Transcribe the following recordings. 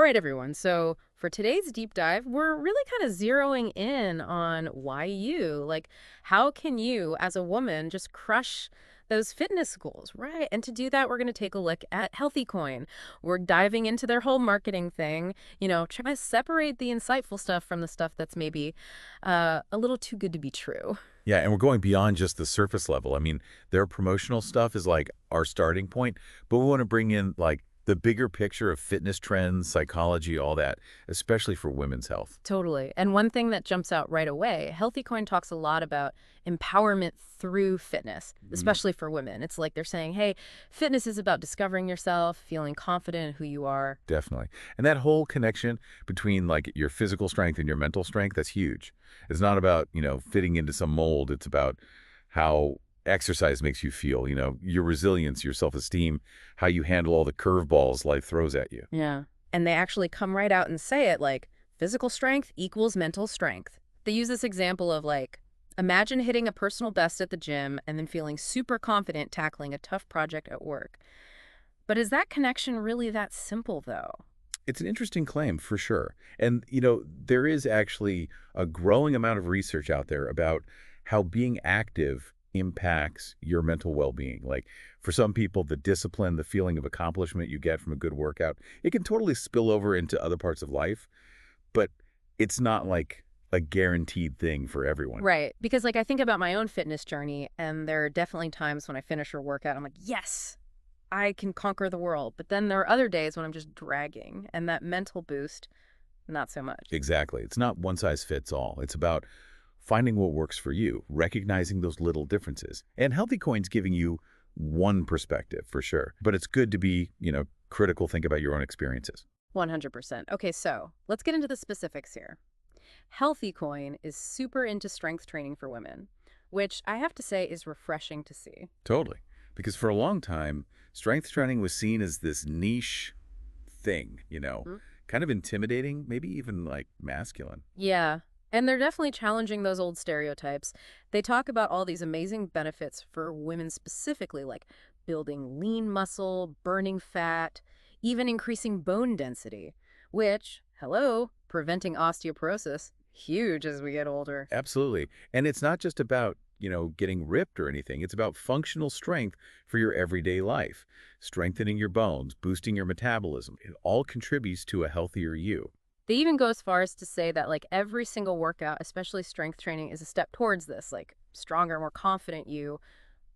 All right, everyone. So for today's deep dive, we're really kind of zeroing in on why you, like, how can you as a woman just crush those fitness goals, right? And to do that, we're going to take a look at HealthyCoin. We're diving into their whole marketing thing, trying to separate the insightful stuff from the stuff that's maybe a little too good to be true. Yeah, and we're going beyond just the surface level. I mean, their promotional stuff is like our starting point, but we want to bring in like the bigger picture of fitness trends, psychology, all that, especially for women's health. Totally. And one thing that jumps out right away, HealthyCoin talks a lot about empowerment through fitness, especially for women. It's like they're saying, hey, fitness is about discovering yourself, feeling confident in who you are. Definitely. And that whole connection between like your physical strength and your mental strength, that's huge. It's not about, fitting into some mold. It's about how exercise makes you feel, your resilience, your self-esteem, how you handle all the curveballs life throws at you. Yeah. And they actually come right out and say it like physical strength equals mental strength. They use this example of like, imagine hitting a personal best at the gym and then feeling super confident tackling a tough project at work. But is that connection really that simple, though? It's an interesting claim for sure. And, there is actually a growing amount of research out there about how being active impacts your mental well-being. Like for some people, the discipline, the feeling of accomplishment you get from a good workout, it can totally spill over into other parts of life, but it's not like a guaranteed thing for everyone. Right. Because like I think about my own fitness journey, and there are definitely times when I finish a workout, I'm like, yes, I can conquer the world. But then there are other days when I'm just dragging, and that mental boost, not so much. Exactly. It's not one size fits all. It's about finding what works for you, recognizing those little differences. And HealthyCoin's giving you one perspective for sure. But it's good to be, critical, think about your own experiences. 100%. Okay, so let's get into the specifics here. HealthyCoin is super into strength training for women, which I have to say is refreshing to see. Totally. Because for a long time, strength training was seen as this niche thing, kind of intimidating, maybe even like masculine. Yeah. And they're definitely challenging those old stereotypes. They talk about all these amazing benefits for women specifically, like building lean muscle, burning fat, even increasing bone density, which, hello, preventing osteoporosis, huge as we get older. Absolutely. And it's not just about, getting ripped or anything. It's about functional strength for your everyday life, strengthening your bones, boosting your metabolism. It all contributes to a healthier you. They even go as far as to say that like every single workout, especially strength training, is a step towards this, like stronger, more confident you.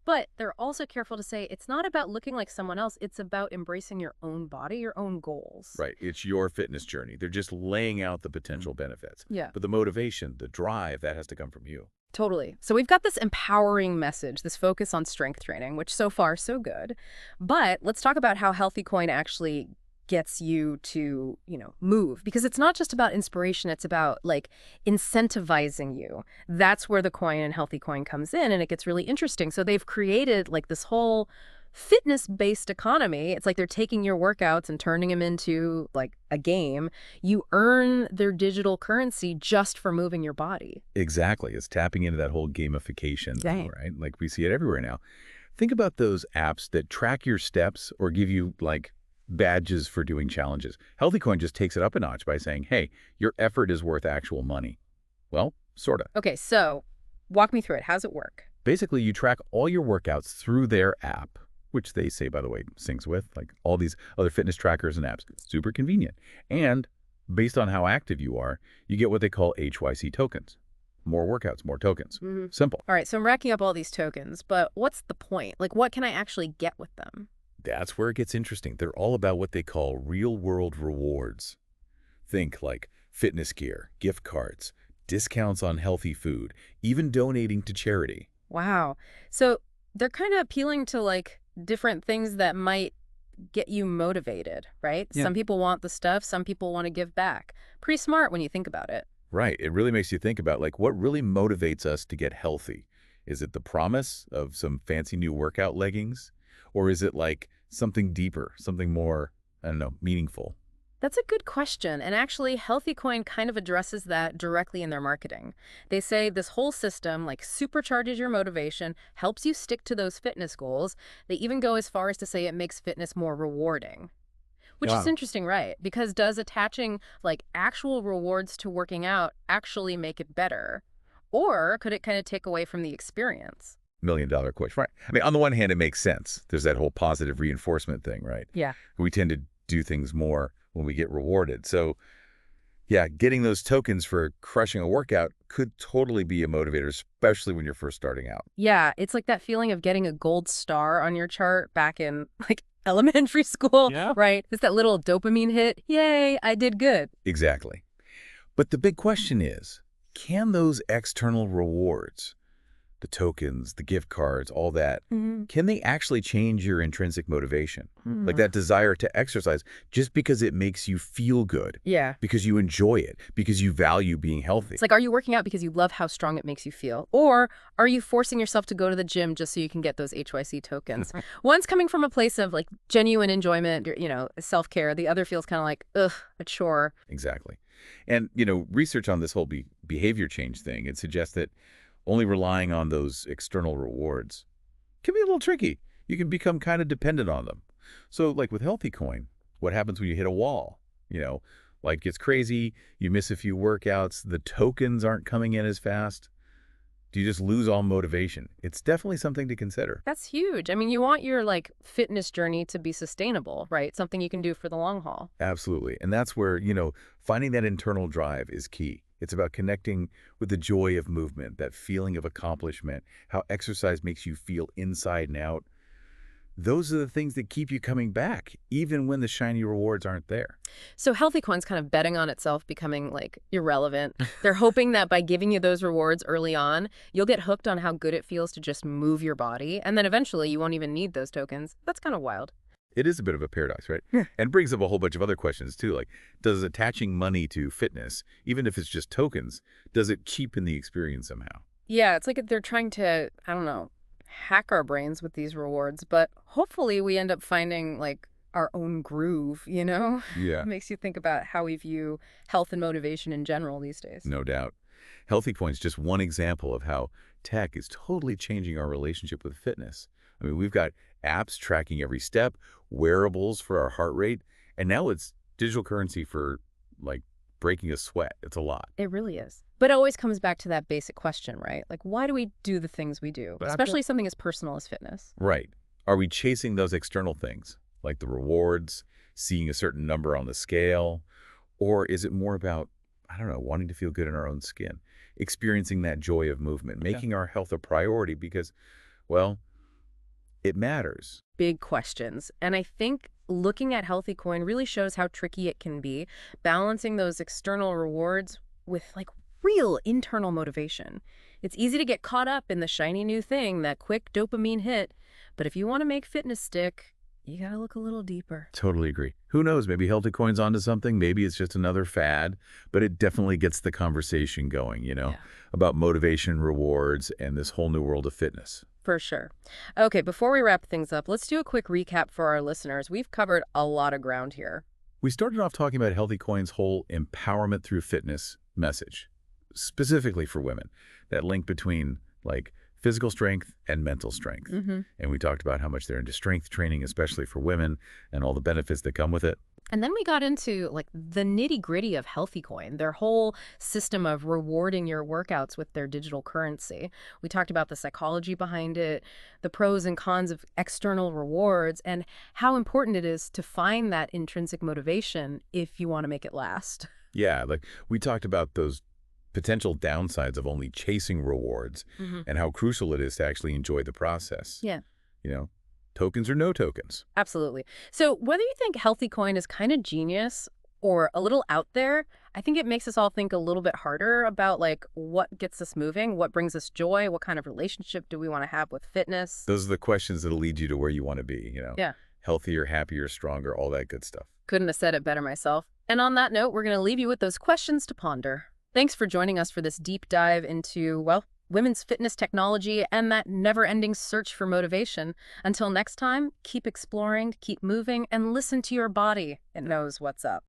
But they're also careful to say it's not about looking like someone else. It's about embracing your own body, your own goals. Right. It's your fitness journey. They're just laying out the potential benefits. Yeah. But the motivation, the drive, that has to come from you. Totally. So we've got this empowering message, this focus on strength training, which so far so good. But let's talk about how HealthyCoin actually gets you to, move. Because it's not just about inspiration, it's about like incentivizing you. That's where the coin and HealthyCoin comes in, and it gets really interesting. So they've created like this whole fitness-based economy. It's like they're taking your workouts and turning them into like a game. You earn their digital currency just for moving your body. Exactly. It's tapping into that whole gamification thing, Right. right? Like we see it everywhere now. Think about those apps that track your steps or give you like badges for doing challenges. HealthyCoin just takes it up a notch by saying, hey, your effort is worth actual money. Well, sort of. Okay, so walk me through it. How's it work? Basically, you track all your workouts through their app, which they say, by the way, syncs with like all these other fitness trackers and apps. Super convenient. And based on how active you are, you get what they call HYC tokens. More workouts, more tokens. Simple. All right, so I'm racking up all these tokens, but what's the point? Like, what can I actually get with them? That's where it gets interesting. They're all about what they call real-world rewards. Think like fitness gear, gift cards, discounts on healthy food, even donating to charity. Wow. So they're kind of appealing to like different things that might get you motivated, right? Yeah. Some people want the stuff, some people want to give back. Pretty smart when you think about it. Right. It really makes you think about like what really motivates us to get healthy. Is it the promise of some fancy new workout leggings? Or is it like something deeper, something more, I don't know, meaningful? That's a good question. And actually, HealthyCoin kind of addresses that directly in their marketing. They say this whole system like supercharges your motivation, helps you stick to those fitness goals. They even go as far as to say it makes fitness more rewarding, Which is interesting, right? Because does attaching like actual rewards to working out actually make it better? Or could it kind of take away from the experience? $1 million question, right? I mean, on the one hand, it makes sense. There's that whole positive reinforcement thing, right? Yeah. We tend to do things more when we get rewarded. So, yeah, getting those tokens for crushing a workout could totally be a motivator, especially when you're first starting out. Yeah, it's like that feeling of getting a gold star on your chart back in like elementary school, Yeah. right? It's that little dopamine hit. Yay, I did good. Exactly. But the big question is, can those external rewards, the tokens, the gift cards, all that, can they actually change your intrinsic motivation? Like that desire to exercise just because it makes you feel good, Yeah. because you enjoy it, because you value being healthy. It's like, are you working out because you love how strong it makes you feel? Or are you forcing yourself to go to the gym just so you can get those HYC tokens? One's coming from a place of like genuine enjoyment, self-care. The other feels kind of like, ugh, a chore. Exactly. And, research on this whole behavior change thing, it suggests that only relying on those external rewards can be a little tricky. You can become kind of dependent on them. So like with HealthyCoin, what happens when you hit a wall? Life gets crazy, you miss a few workouts, the tokens aren't coming in as fast. Do you just lose all motivation? It's definitely something to consider. That's huge. I mean, you want your like fitness journey to be sustainable, right? Something you can do for the long haul. Absolutely. And that's where, finding that internal drive is key. It's about connecting with the joy of movement, that feeling of accomplishment, how exercise makes you feel inside and out. Those are the things that keep you coming back, even when the shiny rewards aren't there. So HealthyCoin's kind of betting on itself becoming like irrelevant. They're hoping that by giving you those rewards early on, you'll get hooked on how good it feels to just move your body. And then eventually you won't even need those tokens. That's kind of wild. It is a bit of a paradox, right? Yeah. And brings up a whole bunch of other questions too, like does attaching money to fitness, even if it's just tokens, does it cheapen the experience somehow? Yeah, it's like they're trying to, I don't know, hack our brains with these rewards, but hopefully we end up finding like our own groove, Yeah, It makes you think about how we view health and motivation in general these days. no doubt. HealthyCoin's just one example of how tech is totally changing our relationship with fitness. I mean, we've got apps tracking every step, wearables for our heart rate, and now it's digital currency for like breaking a sweat. It's a lot. It really is. But it always comes back to that basic question, right? Like, why do we do the things we do? But Especially something as personal as fitness. Right. Are we chasing those external things, like the rewards, seeing a certain number on the scale? Or is it more about, I don't know, wanting to feel good in our own skin, experiencing that joy of movement, making our health a priority because, well, it matters. Big questions. And I think looking at HealthyCoin really shows how tricky it can be, balancing those external rewards with like real internal motivation. It's easy to get caught up in the shiny new thing, that quick dopamine hit. But if you want to make fitness stick, you got to look a little deeper. Totally agree. Who knows? Maybe HealthyCoin's onto something. Maybe it's just another fad, but it definitely gets the conversation going, Yeah. about motivation, rewards, and this whole new world of fitness. For sure. Okay, before we wrap things up, let's do a quick recap for our listeners. We've covered a lot of ground here. We started off talking about HealthyCoin's whole empowerment through fitness message, specifically for women, that link between like physical strength and mental strength. And we talked about how much they're into strength training, especially for women, and all the benefits that come with it. And then we got into like the nitty-gritty of HealthyCoin, their whole system of rewarding your workouts with their digital currency. We talked about the psychology behind it, the pros and cons of external rewards, and how important it is to find that intrinsic motivation if you want to make it last. Yeah, like we talked about those potential downsides of only chasing rewards and how crucial it is to actually enjoy the process. Yeah. Tokens or no tokens. Absolutely. So whether you think HealthyCoin is kind of genius or a little out there, I think it makes us all think a little bit harder about like what gets us moving, what brings us joy, what kind of relationship do we want to have with fitness? Those are the questions that'll lead you to where you want to be, Yeah. Healthier, happier, stronger, all that good stuff. Couldn't have said it better myself. And on that note, we're going to leave you with those questions to ponder. Thanks for joining us for this deep dive into, well, women's fitness technology and that never-ending search for motivation. Until next time, keep exploring, keep moving, and listen to your body. It knows what's up.